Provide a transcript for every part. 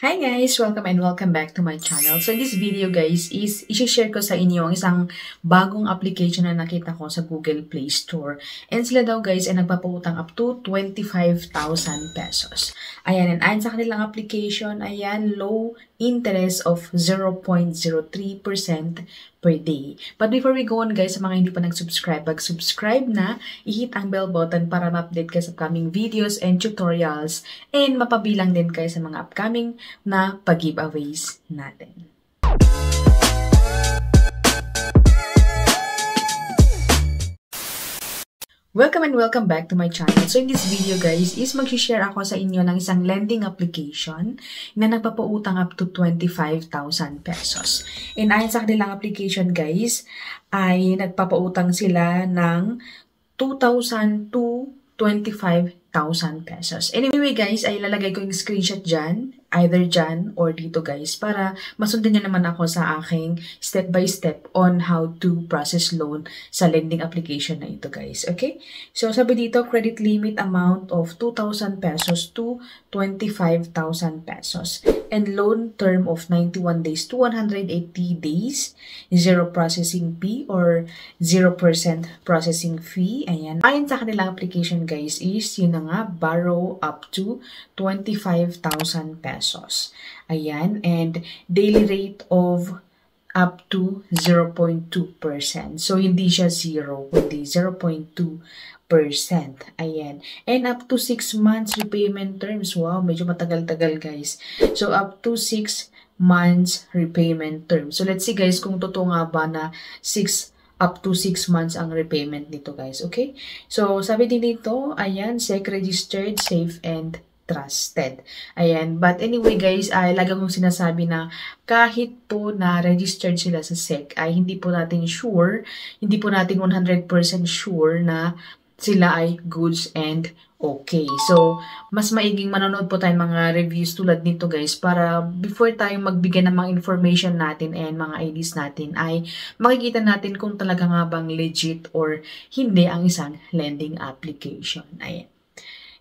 Hi guys! Welcome and welcome back to my channel. So in this video guys is i-share ko sa inyo ang isang bagong application na nakita ko sa Google Play Store. And sila daw guys ay nagpapautang up to 25,000 pesos. Ayan, and ayon sa kanilang application, ayan, low interest of 0.03% per day. But before we go on guys, sa mga hindi pa nag-subscribe, mag-subscribe na, i-hit ang bell button para ma-update kayo sa upcoming videos and tutorials and mapabilang din kayo sa mga upcoming na pag-giveaways natin. Welcome and welcome back to my channel. So in this video guys is mag-share ako sa inyo ng isang lending application na nagpapautang up to 25,000 pesos. And ayon sa kanilang application guys ay nagpapautang sila ng 2,000 to 25,000 pesos. Anyway guys, ay lalagay ko yung screenshot dyan, either dyan or dito guys, para masundan nyo naman ako sa aking step by step on how to process loan sa lending application na ito guys. Okay? So sabi dito, credit limit amount of 2,000 pesos to 25,000 pesos. And loan term of 91 days to 180 days. Zero processing fee or 0% processing fee. Ayan. Ayon sa kanilang application guys is yun na nga, borrow up to 25,000 pesos. Ayan. And daily rate of up to 0.2%. So, hindi siya 0, kundi 0.2%. Ayan. And up to 6 months repayment terms. Wow, medyo matagal-tagal guys. So, up to 6 months repayment terms. So, let's see guys kung totoo nga ba na up to 6 months ang repayment nito guys. Okay? So, sabi din dito, ayan, SEC registered, safe, and trusted. Ayan. But anyway guys, ay lagi kong sinasabi na kahit po na registered sila sa SEC, ay hindi po natin sure, hindi po natin 100% sure na sila ay goods and okay. So, mas maiging manonood po tayo mga reviews tulad nito guys para before tayo magbigay ng mga information natin and mga IDs natin ay makikita natin kung talaga nga bang legit or hindi ang isang lending application. Ayan.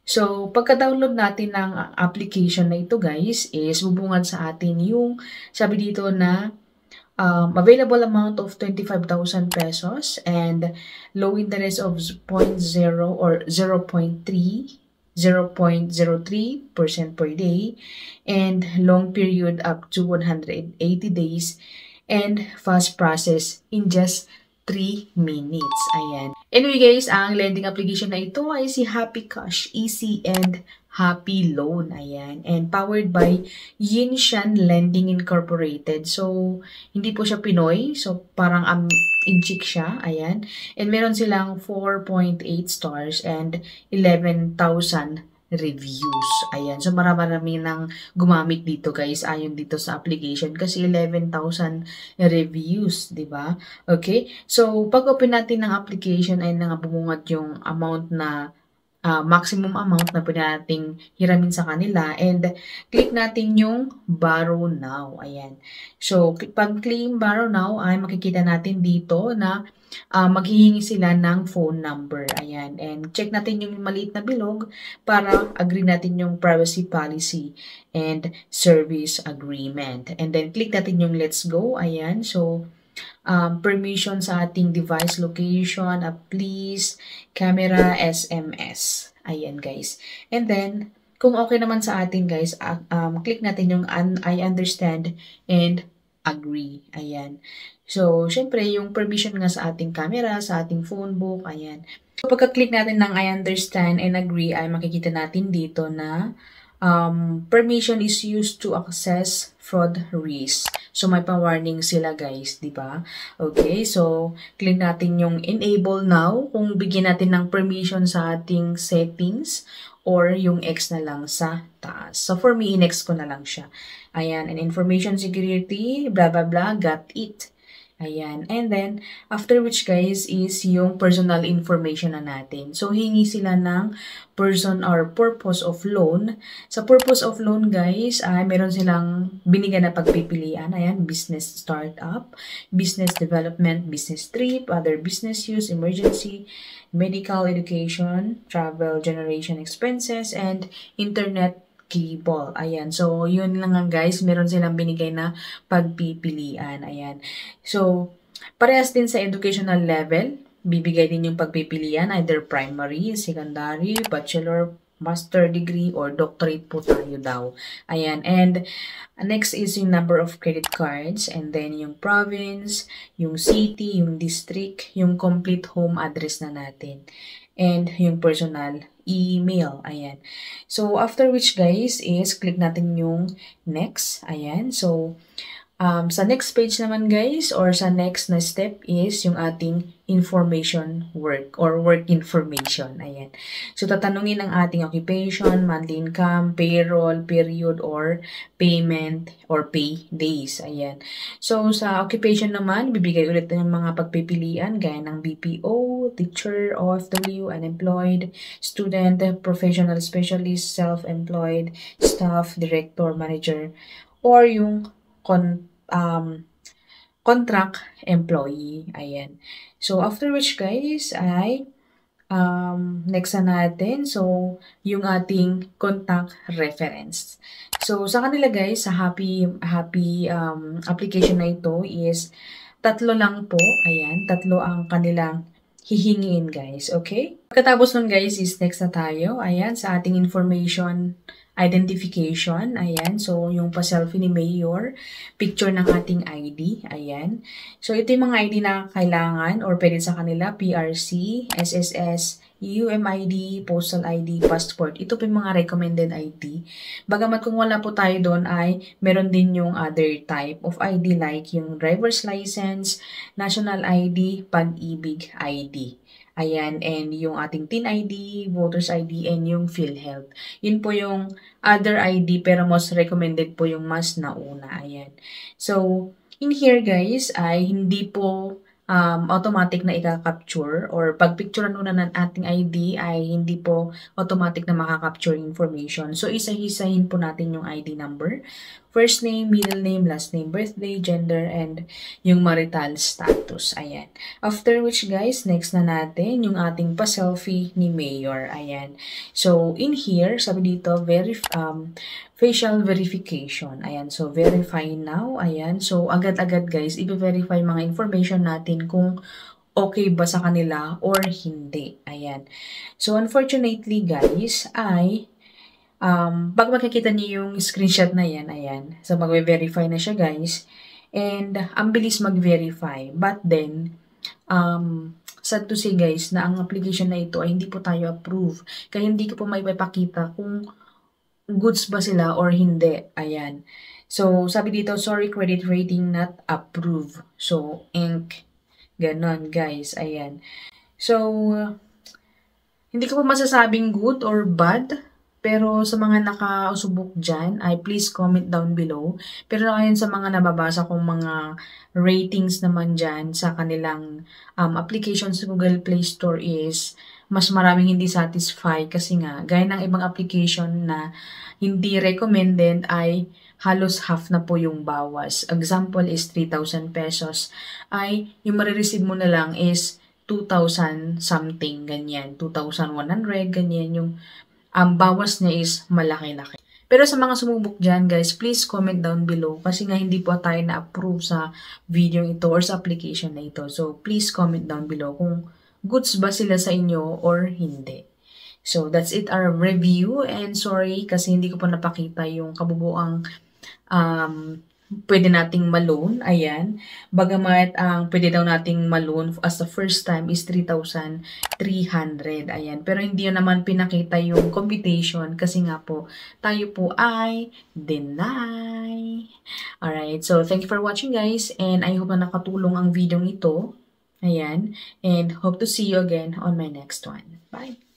So, pagka-download natin ng application na ito guys is bubungad sa atin yung sabi dito na available amount of 25,000 pesos and low interest of 0.0 or 0.03% per day and long period up to 180 days and fast process in just 3 minutes. Ayan. Anyway guys, ang lending application na ito ay si Happy Cash, Easy and Happy Loan. Ayan. And powered by Yinshan Lending Incorporated. So, hindi po siya Pinoy. So, parang inchik siya. Ayan. And meron silang 4.8 stars and 11,000 reviews. Ayan. So, marami nang gumamit dito guys. Ayon dito sa application. Kasi 11,000 reviews. Diba? Okay? So, pag open natin ng application ay bumungad yung amount na maximum amount na pwede nating hiramin sa kanila and click natin yung borrow now. Ayan. So, pag claim borrow now ay makikita natin dito na maghihingi sila ng phone number. Ayan. And check natin yung maliit na bilog para agree natin yung privacy policy and service agreement. And then click natin yung let's go. Ayan. So, permission sa ating device location, please, camera, SMS. Ayan guys. And then, kung okay naman sa atin guys, click natin yung I understand and agree. Ayan. So, syempre, yung permission nga sa ating camera, sa ating phone book, ayan. So, pagka-click natin ng I understand and agree, ay makikita natin dito na permission is used to access fraud risk. So, may pa-warning sila guys, di ba? Okay, so, click natin yung enable now kung bigyan natin ng permission sa ating settings or yung X na lang sa taas. So, for me, in-X ko na lang siya. Ayan, and information security, blah, blah, blah, got it. Ayan. And then, after which guys is yung personal information na natin. So, hingi sila ng person or purpose of loan. Sa purpose of loan guys, ay meron silang binigyan na pagpipilian. Ayan, business startup, business development, business trip, other business use, emergency, medical education, travel generation expenses, and internet cable. Ayan. So, yun lang nga guys. Meron silang binigay na pagpipilian. Ayan. So, parehas din sa educational level. Bibigay din yung pagpipilian, either primary, secondary, bachelor, master degree, or doctorate po tayo daw. Ayan. And next is yung number of credit cards, and then yung province, yung city, yung district, yung complete home address na natin, and yung personal email. Ayan. So, after which guys is click natin yung next. Ayan. So, sa next page naman guys, or sa next na step is yung ating information work or work information. Ayan. So, tatanungin ang ating occupation, monthly income, payroll, period, or payment, or pay days. Ayan. So, sa occupation naman, bibigay ulit ng mga pagpipilian gaya ng BPO, teacher, OFW, unemployed, student, professional specialist, self-employed, staff, director, manager, or yung contract employee. Ayan. So, after which guys, ay next na natin. So, yung ating contact reference. So, sa kanila guys, sa happy application na ito is 3 lang po. Ayan, 3 ang kanilang hihingiin guys. Okay? Pagkatapos nun guys is next na tayo. Ayan, sa ating information identification. Ayan. So, yung pa-selfie ni Mayor. Picture ng ating ID. Ayan. So, ito yung mga ID na kailangan or pwede sa kanila. PRC, SSS, UMID, Postal ID, Passport. Ito po yung mga recommended ID. Bagamat kung wala po tayo doon ay meron din yung other type of ID like yung driver's license, national ID, pag-ibig ID. Ayan, and yung ating TIN ID, Voters ID, and yung PhilHealth. Yun po yung other ID, pero most recommended po yung mas nauna. Ayan. So, in here guys, ay hindi po automatic na i-capture or pag picturean muna ng ating ID ay hindi po automatic na makaka-capture information. So, isa-isahin po natin yung ID number. First name, middle name, last name, birthday, gender, and yung marital status. Ayan. After which guys, next na natin yung ating pa-selfie ni Mayor. Ayan. So, in here, sabi dito, facial verification. Ayan. So, verify now. Ayan. So, agad-agad guys, i-verify mga information natin kung okay ba sa kanila or hindi. Ayan. So, unfortunately guys, pag makikita niyo yung screenshot na yan, ayan. So, mag-verify na siya guys. And, ang bilis mag-verify. But then, sad to say guys, na ang application na ito ay hindi po tayo approve. Kaya hindi ko po maipapakita kung goods ba sila or hindi. Ayan. So, sabi dito, sorry, credit rating not approved. So, ink. Ganon, guys. Ayan. So, hindi ko po masasabing good or bad. Pero sa mga nakausubok dyan, ay please comment down below. Pero ayon sa mga nababasa kong mga ratings naman dyan sa kanilang application sa Google Play Store is mas maraming hindi satisfied kasi nga, gaya ng ibang application na hindi recommended ay halos half na po yung bawas. Example is 3,000 pesos ay yung marireceive mo na lang is 2,000 something, ganyan. 2,100, ganyan yung bawas niya is malaki-laki. Pero sa mga sumubok dyan, guys, please comment down below kasi nga hindi po tayo na-approve sa video ito or sa application na ito. So, please comment down below kung goods ba sila sa inyo or hindi. So, that's it our review and sorry kasi hindi ko pa napakita yung kabubuang pwede nating ma-loan. Ayan. Bagamat ang pwede daw nating ma-loan as the first time is 3,300. Ayan. Pero hindi yun naman pinakita yung computation kasi nga po tayo po ay deny. Alright. So, thank you for watching guys and I hope na nakatulong ang video ito. Ayan. And hope to see you again on my next one. Bye!